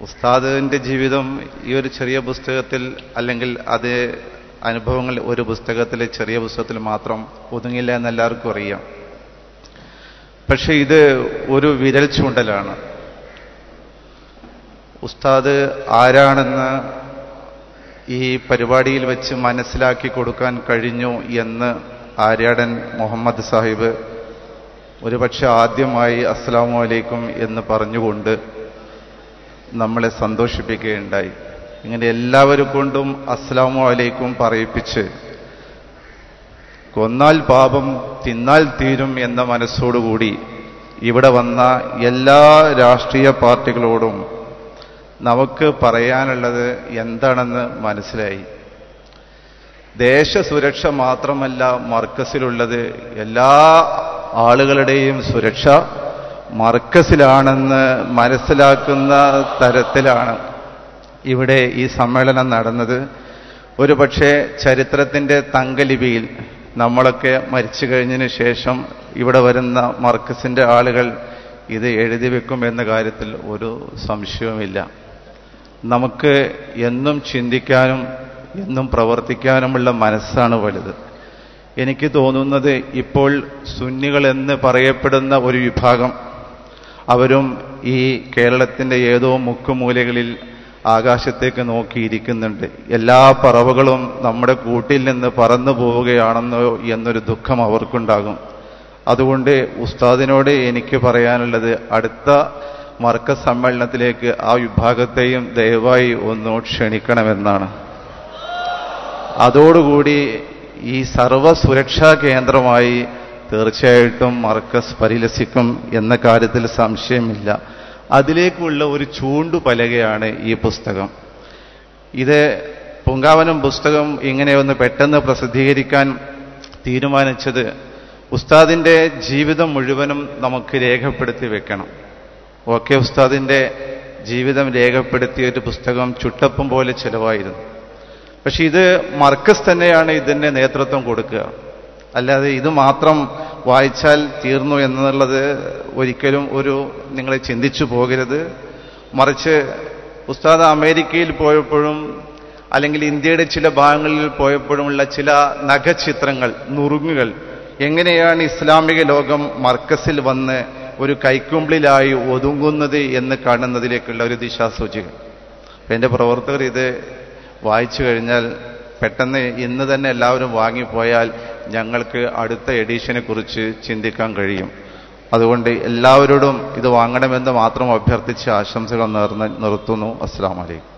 ഉസ്താദിന്റെ ജീവിതം ഈ ഒരു ചെറിയ പുസ്തകത്തിൽ അല്ലെങ്കിൽ അത് അനുഭവങ്ങൾ ഒരു പുസ്തകത്തിൽ ചെറിയ പുസ്തകത്തിൽ മാത്രം ഒതുങ്ങില്ല എന്ന് എല്ലാവർക്കും അറിയാം. പക്ഷെ ഇത് ഒരു വിരൽ ചൂണ്ടലാണ്. ഉസ്താദ് ആരാണെന്ന് ഈ പരിപാടിയിൽ വെച്ച് മനസ്സിലാക്കി കൊടുക്കാൻ കഴിഞ്ഞു എന്ന് ആര്യാടൻ മുഹമ്മദ് സാഹിബ് ഒരുപക്ഷെ ആദ്യമായി അസ്സലാമു അലൈക്കും എന്ന് പറഞ്ഞുകൊണ്ട് നമ്മളെ സന്തോഷിപ്പിക്കുകയുണ്ടായി. ഇങ്ങനെ എല്ലാവരും കൊണ്ടും അസ്സലാമു അലൈക്കും പറയിപ്പിച്ച് കൊന്നാൽ പാപം തിന്നാൽ തീരും എന്ന മനസ്സോടുകൂടി ഇവിടെ വന്ന എല്ലാ രാഷ്ട്രീയ പാർട്ടികളോടും നമുക്ക് പറയാനുള്ളത് എന്താണെന്ന് മനസ്സിലായി. ദേശസുരക്ഷ മാത്രമല്ല മർക്കസിലുള്ളത്, എല്ലാ ആളുകളുടെയും സുരക്ഷ മർക്കസിലാണെന്ന് മനസ്സിലാക്കുന്ന തരത്തിലാണ് ഇവിടെ ഈ സമ്മേളനം നടന്നത്. ഒരുപക്ഷെ ചരിത്രത്തിൻ്റെ തങ്കലിപിയിൽ നമ്മളൊക്കെ മരിച്ചു കഴിഞ്ഞതിന് ശേഷം ഇവിടെ വരുന്ന മർക്കസിൻ്റെ ആളുകൾ ഇത് എഴുതി വെക്കും എന്ന കാര്യത്തിൽ ഒരു സംശയവുമില്ല. നമുക്ക് എന്നും ചിന്തിക്കാനും എന്നും പ്രവർത്തിക്കാനുമുള്ള മനസ്സാണ് വലുത്. എനിക്ക് തോന്നുന്നത് ഇപ്പോൾ സുന്നികൾ എന്ന് പറയപ്പെടുന്ന ഒരു വിഭാഗം അവരും ഈ കേരളത്തിൻ്റെ ഏതോ മുക്കുമൂലകളിൽ ആകാശത്തേക്ക് നോക്കിയിരിക്കുന്നുണ്ട്. എല്ലാ പറവകളും നമ്മുടെ കൂട്ടിൽ നിന്ന് പറന്നു പോവുകയാണെന്നോ എന്നൊരു ദുഃഖം അവർക്കുണ്ടാകും. അതുകൊണ്ട് ഉസ്താദിനോട് എനിക്ക് പറയാനുള്ളത് അടുത്ത മർക്കസ് സമ്മേളനത്തിലേക്ക് ആ വിഭാഗത്തെയും ദയവായി ഒന്ന് ക്ഷണിക്കണമെന്നാണ്. അതോടുകൂടി ഈ സർവ്വസുരക്ഷാ കേന്ദ്രമായി തീർച്ചയായിട്ടും മർക്കസ് പരിലസിക്കും എന്ന കാര്യത്തിൽ സംശയമില്ല. അതിലേക്കുള്ള ഒരു ചൂണ്ടുപലകയാണ് ഈ പുസ്തകം. ഇത് പൂങ്കാവനം പുസ്തകം ഇങ്ങനെ ഒന്ന് പെട്ടെന്ന് പ്രസിദ്ധീകരിക്കാൻ തീരുമാനിച്ചത് ഉസ്താദിൻ്റെ ജീവിതം മുഴുവനും നമുക്ക് രേഖപ്പെടുത്തി വെക്കണം. ഓക്കെ, ഉസ്താദിൻ്റെ ജീവിതം രേഖപ്പെടുത്തിയ ഒരു പുസ്തകം ചുട്ടപ്പം പോലെ ചിലവായിരുന്നു. പക്ഷെ ഇത് മർക്കസ് തന്നെയാണ് ഇതിന് നേതൃത്വം കൊടുക്കുക. അല്ലാതെ ഇത് മാത്രം വായിച്ചാൽ തീർന്നു എന്നുള്ളത് ഒരിക്കലും നിങ്ങൾ ചിന്തിച്ചു പോകരുത്. മറിച്ച് ഉസ്താദ് അമേരിക്കയിൽ പോയപ്പോഴും അല്ലെങ്കിൽ ഇന്ത്യയുടെ ചില ഭാഗങ്ങളിൽ പോയപ്പോഴുമുള്ള ചില നഖചിത്രങ്ങൾ, നുറുങ്ങുകൾ, എങ്ങനെയാണ് ഇസ്ലാമിക ലോകം മർക്കസിൽ വന്ന് ഒരു കൈക്കുമ്പിളിലായി ഒതുങ്ങുന്നത് എന്ന് കാണുന്നതിലേക്കുള്ള ഒരു ദിശാസൂചിക. എൻ്റെ പ്രവർത്തകർ ഇത് വായിച്ചു കഴിഞ്ഞാൽ പെട്ടെന്ന് ഇന്ന് തന്നെ എല്ലാവരും വാങ്ങിപ്പോയാൽ ഞങ്ങൾക്ക് അടുത്ത എഡിഷനെ കുറിച്ച് ചിന്തിക്കാൻ കഴിയും. അതുകൊണ്ട് എല്ലാവരോടും ഇത് വാങ്ങണമെന്ന് മാത്രം അഭ്യർത്ഥിച്ച് ആശംസകൾ നിർത്തുന്നു. അസ്സലാമു അലൈക്കും.